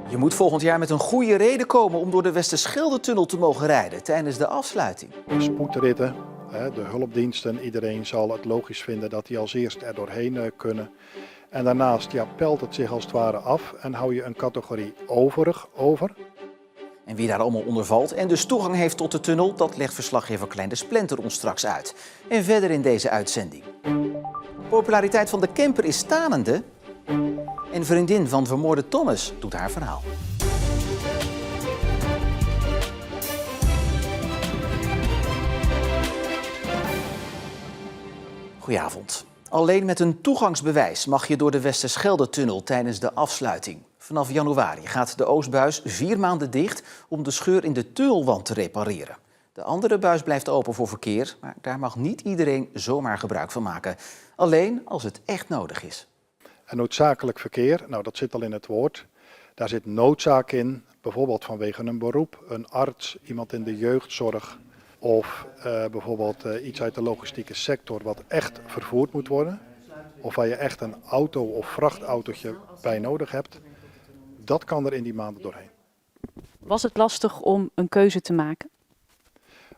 Je moet volgend jaar met een goede reden komen om door de Westerschelde-tunnel te mogen rijden tijdens de afsluiting. Spoedritten, de hulpdiensten, iedereen zal het logisch vinden dat die als eerst er doorheen kunnen. En daarnaast pelt het zich als het ware af en hou je een categorie overig over. En wie daar allemaal onder valt en dus toegang heeft tot de tunnel, dat legt verslaggever Klein de Splinter ons straks uit. En verder in deze uitzending. De populariteit van de camper is stanende. En vriendin van vermoorde Thomas doet haar verhaal. Goedenavond. Alleen met een toegangsbewijs mag je door de Westerschelde-tunnel tijdens de afsluiting. Vanaf januari gaat de Oostbuis 4 maanden dicht om de scheur in de tunnelwand te repareren. De andere buis blijft open voor verkeer, maar daar mag niet iedereen zomaar gebruik van maken. Alleen als het echt nodig is. En noodzakelijk verkeer, nou dat zit al in het woord. Daar zit noodzaak in, bijvoorbeeld vanwege een beroep, een arts, iemand in de jeugdzorg of bijvoorbeeld iets uit de logistieke sector wat echt vervoerd moet worden. Of waar je echt een auto of vrachtautootje bij nodig hebt. Dat kan er in die maanden doorheen. Was het lastig om een keuze te maken?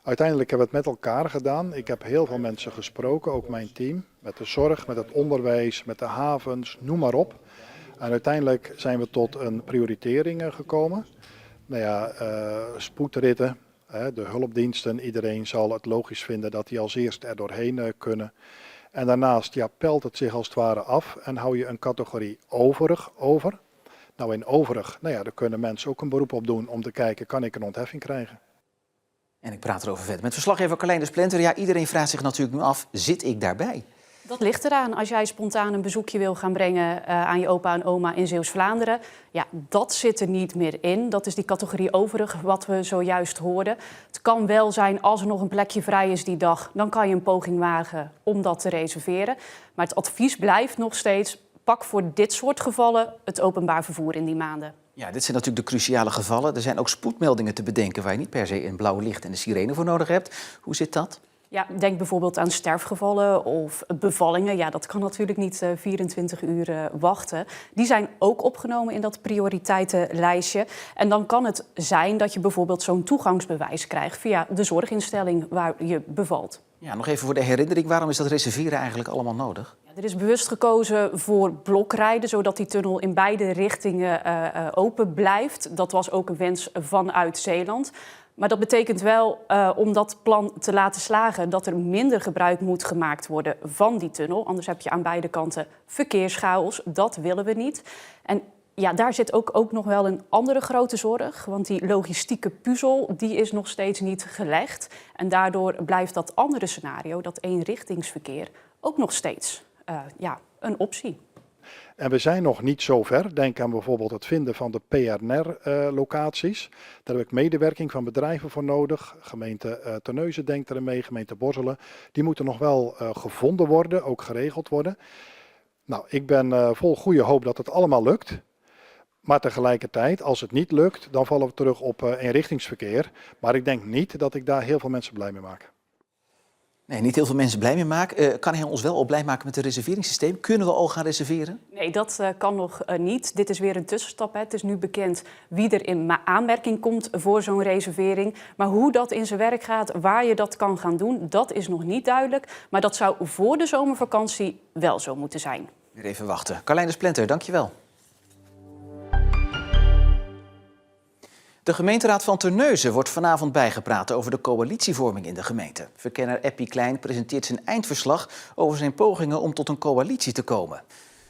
Uiteindelijk hebben we het met elkaar gedaan. Ik heb heel veel mensen gesproken, ook mijn team. Met de zorg, met het onderwijs, met de havens, noem maar op. En uiteindelijk zijn we tot een prioritering gekomen. Spoedritten, de hulpdiensten, iedereen zal het logisch vinden dat die als eerst er doorheen kunnen. En daarnaast pelt het zich als het ware af en hou je een categorie overig over. Nou, in overig, daar kunnen mensen ook een beroep op doen om te kijken, kan ik een ontheffing krijgen? En ik praat erover verder met verslaggever Klein de Splinter. Ja, iedereen vraagt zich natuurlijk nu af, zit ik daarbij? Dat ligt eraan. Als jij spontaan een bezoekje wil gaan brengen aan je opa en oma in Zeeuws-Vlaanderen, dat zit er niet meer in. Dat is die categorie overig wat we zojuist hoorden. Het kan wel zijn als er nog een plekje vrij is die dag, dan kan je een poging wagen om dat te reserveren. Maar het advies blijft nog steeds, pak voor dit soort gevallen het openbaar vervoer in die maanden. Ja, dit zijn natuurlijk de cruciale gevallen. Er zijn ook spoedmeldingen te bedenken waar je niet per se een blauw licht en een sirene voor nodig hebt. Hoe zit dat? Ja, denk bijvoorbeeld aan sterfgevallen of bevallingen. Ja, dat kan natuurlijk niet 24 uur wachten. Die zijn ook opgenomen in dat prioriteitenlijstje. En dan kan het zijn dat je bijvoorbeeld zo'n toegangsbewijs krijgt via de zorginstelling waar je bevalt. Ja, nog even voor de herinnering. Waarom is dat reserveren eigenlijk allemaal nodig? Ja, er is bewust gekozen voor blokrijden, zodat die tunnel in beide richtingen open blijft. Dat was ook een wens vanuit Zeeland. Maar dat betekent wel, om dat plan te laten slagen, dat er minder gebruik moet gemaakt worden van die tunnel. Anders heb je aan beide kanten verkeerschaos. Dat willen we niet. En ja, daar zit ook nog wel een andere grote zorg. Want die logistieke puzzel, die is nog steeds niet gelegd. En daardoor blijft dat andere scenario, dat eenrichtingsverkeer, ook nog steeds een optie. En we zijn nog niet zo ver. Denk aan bijvoorbeeld het vinden van de PNR-locaties. Daar heb ik medewerking van bedrijven voor nodig. Gemeente Terneuzen denkt er mee, gemeente Borselen. Die moeten nog wel gevonden worden, ook geregeld worden. Nou, ik ben vol goede hoop dat het allemaal lukt. Maar tegelijkertijd, als het niet lukt, dan vallen we terug op eenrichtingsverkeer. Maar ik denk niet dat ik daar heel veel mensen blij mee maak. Nee, niet heel veel mensen blij mee maken. Kan hij ons wel al blij maken met het reserveringssysteem? Kunnen we al gaan reserveren? Nee, dat kan nog niet. Dit is weer een tussenstap. Hè. Het is nu bekend wie er in aanmerking komt voor zo'n reservering. Maar hoe dat in zijn werk gaat, waar je dat kan gaan doen, dat is nog niet duidelijk. Maar dat zou voor de zomervakantie wel zo moeten zijn. Weer even wachten. Carlijn de Splinter, dankjewel. De gemeenteraad van Terneuzen wordt vanavond bijgepraat over de coalitievorming in de gemeente. Verkenner Eppie Klein presenteert zijn eindverslag over zijn pogingen om tot een coalitie te komen.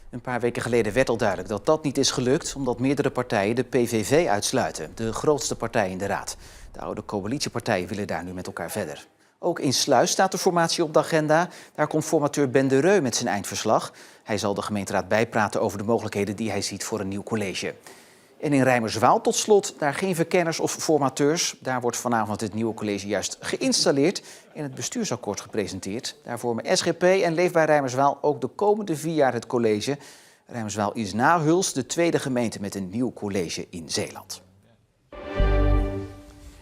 Een paar weken geleden werd al duidelijk dat dat niet is gelukt, omdat meerdere partijen de PVV uitsluiten, de grootste partij in de raad. De oude coalitiepartijen willen daar nu met elkaar verder. Ook in Sluis staat de formatie op de agenda. Daar komt formateur Ben de Reu met zijn eindverslag. Hij zal de gemeenteraad bijpraten over de mogelijkheden die hij ziet voor een nieuw college. En in Rijmerswaal tot slot, daar geen verkenners of formateurs. Daar wordt vanavond het nieuwe college juist geïnstalleerd en het bestuursakkoord gepresenteerd. Daar vormen SGP en Leefbaar Rijmerswaal ook de komende 4 jaar het college. Rijmerswaal is na Huls de tweede gemeente met een nieuw college in Zeeland.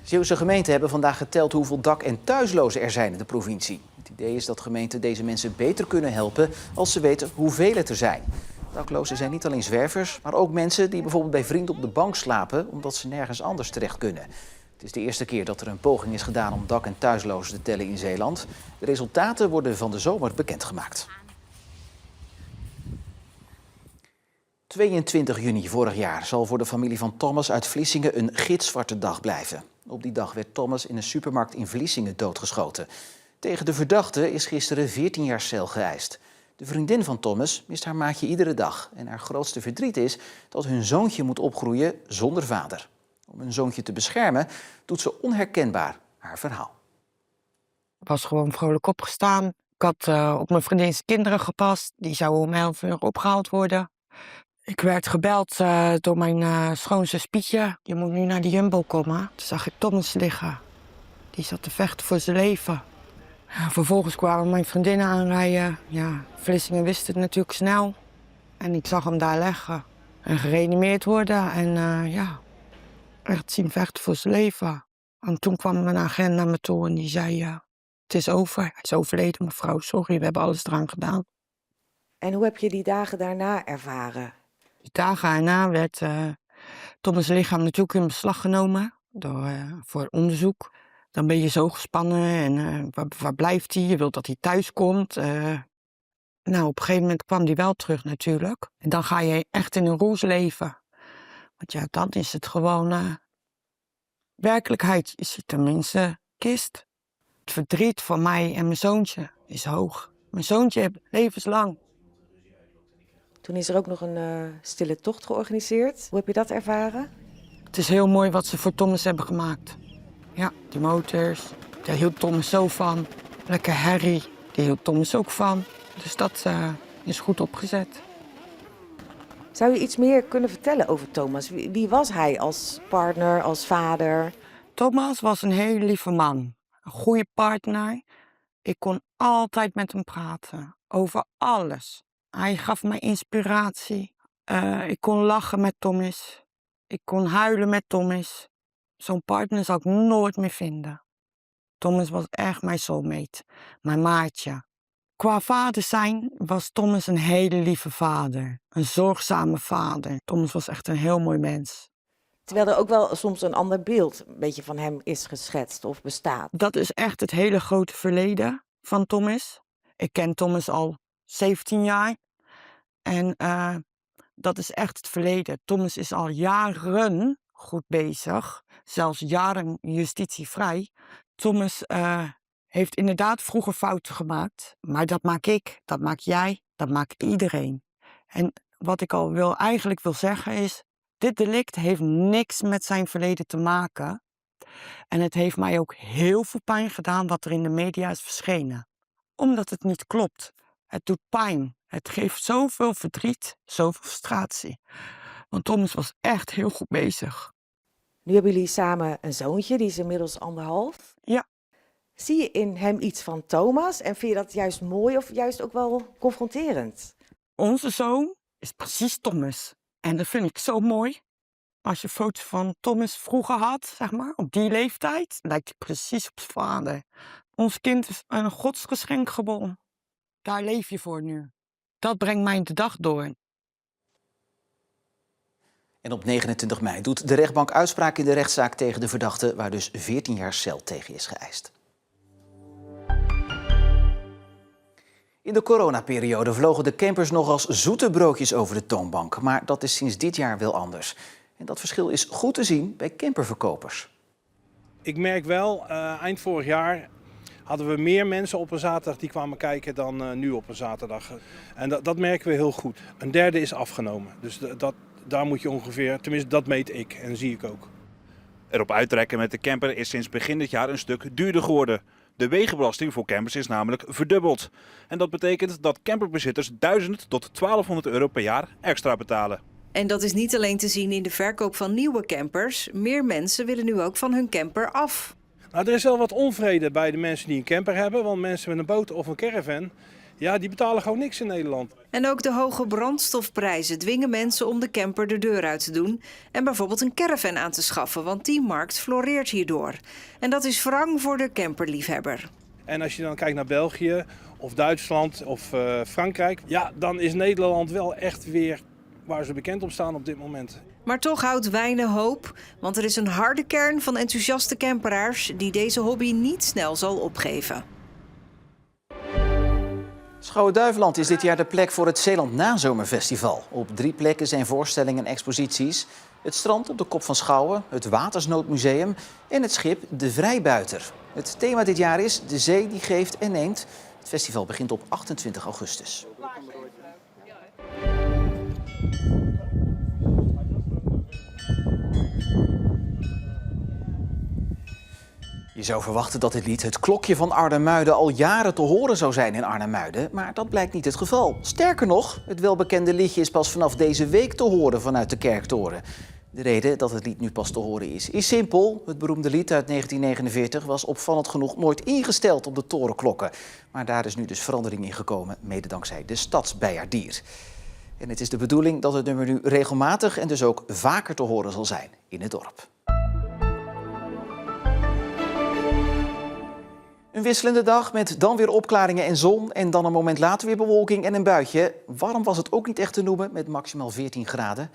Zeeuwse gemeenten hebben vandaag geteld hoeveel dak- en thuislozen er zijn in de provincie. Het idee is dat gemeenten deze mensen beter kunnen helpen als ze weten hoeveel het er zijn. De Daklozen zijn niet alleen zwervers, maar ook mensen die bijvoorbeeld bij vrienden op de bank slapen omdat ze nergens anders terecht kunnen. Het is de eerste keer dat er een poging is gedaan om dak- en thuislozen te tellen in Zeeland. De resultaten worden van de zomer bekendgemaakt. 22 juni vorig jaar zal voor de familie van Thomas uit Vlissingen een gitzwarte dag blijven. Op die dag werd Thomas in een supermarkt in Vlissingen doodgeschoten. Tegen de verdachte is gisteren 14 jaar cel geëist. De vriendin van Thomas mist haar maatje iedere dag. En haar grootste verdriet is dat hun zoontje moet opgroeien zonder vader. Om hun zoontje te beschermen doet ze onherkenbaar haar verhaal. Ik was gewoon vrolijk opgestaan. Ik had op mijn vriendin's kinderen gepast. Die zouden om 11 uur opgehaald worden. Ik werd gebeld door mijn schoonzus Pietje. Je moet nu naar de Jumbo komen. Toen zag ik Thomas liggen. Die zat te vechten voor zijn leven. Ja, vervolgens kwamen mijn vriendinnen aanrijden. Ja, Vlissingen wist het natuurlijk snel. En ik zag hem daar liggen. En gereanimeerd worden. En ja, echt zien vechten voor zijn leven. En toen kwam een agent naar me toe en die zei... het is over. Hij is overleden, mevrouw. Sorry, we hebben alles eraan gedaan. En hoe heb je die dagen daarna ervaren? Die dagen daarna werd Thomas' lichaam natuurlijk in beslag genomen voor onderzoek. Dan ben je zo gespannen en waar blijft hij? Je wilt dat hij thuis komt. Nou, op een gegeven moment kwam hij wel terug natuurlijk. En dan ga je echt in een roes leven. Want ja, dan is het gewoon werkelijkheid. Je ziet tenminste kist. Het verdriet van mij en mijn zoontje is hoog. Mijn zoontje heeft levenslang. Toen is er ook nog een stille tocht georganiseerd. Hoe heb je dat ervaren? Het is heel mooi wat ze voor Thomas hebben gemaakt. Ja, die motors, daar hield Thomas zo van. Lekker herrie, die hield Thomas ook van. Dus dat is goed opgezet. Zou je iets meer kunnen vertellen over Thomas? Wie was hij als partner, als vader? Thomas was een hele lieve man. Een goede partner. Ik kon altijd met hem praten. Over alles. Hij gaf mij inspiratie. Ik kon lachen met Thomas. Ik kon huilen met Thomas. Zo'n partner zou ik nooit meer vinden. Thomas was echt mijn soulmate. Mijn maatje. Qua vader zijn was Thomas een hele lieve vader. Een zorgzame vader. Thomas was echt een heel mooi mens. Terwijl er ook wel soms een ander beeld een beetje van hem is geschetst of bestaat. Dat is echt het hele grote verleden van Thomas. Ik ken Thomas al 17 jaar. En dat is echt het verleden. Thomas is al jaren goed bezig. Zelfs jaren justitievrij. Thomas heeft inderdaad vroeger fouten gemaakt. Maar dat maak ik, dat maak jij, dat maakt iedereen. En wat ik eigenlijk wil zeggen is... dit delict heeft niks met zijn verleden te maken. En het heeft mij ook heel veel pijn gedaan wat er in de media is verschenen. Omdat het niet klopt. Het doet pijn. Het geeft zoveel verdriet, zoveel frustratie. Want Thomas was echt heel goed bezig. Nu hebben jullie samen een zoontje, die is inmiddels 1,5. Ja. Zie je in hem iets van Thomas en vind je dat juist mooi of juist ook wel confronterend? Onze zoon is precies Thomas. En dat vind ik zo mooi. Als je foto's van Thomas vroeger had, zeg maar, op die leeftijd, lijkt hij precies op zijn vader. Ons kind is een godsgeschenk geboren. Daar leef je voor nu. Dat brengt mij de dag door. En op 29 mei doet de rechtbank uitspraak in de rechtszaak tegen de verdachte, waar dus 14 jaar cel tegen is geëist. In de coronaperiode vlogen de campers nog als zoete broodjes over de toonbank. Maar dat is sinds dit jaar wel anders. En dat verschil is goed te zien bij camperverkopers. Ik merk wel, eind vorig jaar hadden we meer mensen op een zaterdag die kwamen kijken dan nu op een zaterdag. En dat merken we heel goed. Een derde is afgenomen. Dus daar moet je ongeveer, tenminste dat meet ik en zie ik ook. Erop uittrekken met de camper is sinds begin dit jaar een stuk duurder geworden. De wegenbelasting voor campers is namelijk verdubbeld. En dat betekent dat camperbezitters 1000 tot 1200 euro per jaar extra betalen. En dat is niet alleen te zien in de verkoop van nieuwe campers. Meer mensen willen nu ook van hun camper af. Nou, er is wel wat onvrede bij de mensen die een camper hebben. Want mensen met een boot of een caravan, ja, die betalen gewoon niks in Nederland. En ook de hoge brandstofprijzen dwingen mensen om de camper de deur uit te doen. En bijvoorbeeld een caravan aan te schaffen, want die markt floreert hierdoor. En dat is wrang voor de camperliefhebber. En als je dan kijkt naar België of Duitsland of Frankrijk, ja, dan is Nederland wel echt weer waar ze bekend om staan op dit moment. Maar toch houdt Wijnen hoop, want er is een harde kern van enthousiaste camperaars die deze hobby niet snel zal opgeven. Schouwen-Duiveland is dit jaar de plek voor het Zeeland Nazomerfestival. Op 3 plekken zijn voorstellingen en exposities. Het strand op de Kop van Schouwen, het Watersnoodmuseum en het schip De Vrijbuiter. Het thema dit jaar is De Zee die geeft en neemt. Het festival begint op 28 augustus. Je zou verwachten dat dit lied, Het Klokje van Arnhem-Muiden, al jaren te horen zou zijn in Arnhem-Muiden, maar dat blijkt niet het geval. Sterker nog, het welbekende liedje is pas vanaf deze week te horen vanuit de kerktoren. De reden dat het lied nu pas te horen is simpel. Het beroemde lied uit 1949 was opvallend genoeg nooit ingesteld op de torenklokken. Maar daar is nu dus verandering in gekomen, mede dankzij de stadsbijaardier. En het is de bedoeling dat het nummer nu regelmatig en dus ook vaker te horen zal zijn in het dorp. Een wisselende dag met dan weer opklaringen en zon en dan een moment later weer bewolking en een buitje. Warm was het ook niet echt te noemen met maximaal 14 graden.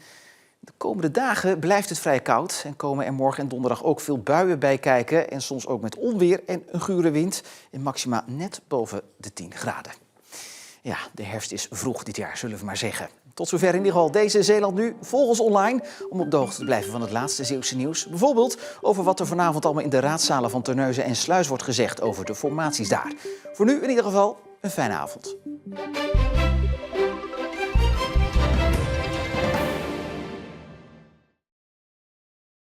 De komende dagen blijft het vrij koud en komen er morgen en donderdag ook veel buien bij kijken. En soms ook met onweer en een gure wind en maxima net boven de 10 graden. Ja, de herfst is vroeg dit jaar, zullen we maar zeggen. Tot zover in ieder geval deze Zeeland Nu. Volg ons online om op de hoogte te blijven van het laatste Zeeuwse nieuws. Bijvoorbeeld over wat er vanavond allemaal in de raadszalen van Terneuzen en Sluis wordt gezegd over de formaties daar. Voor nu in ieder geval een fijne avond.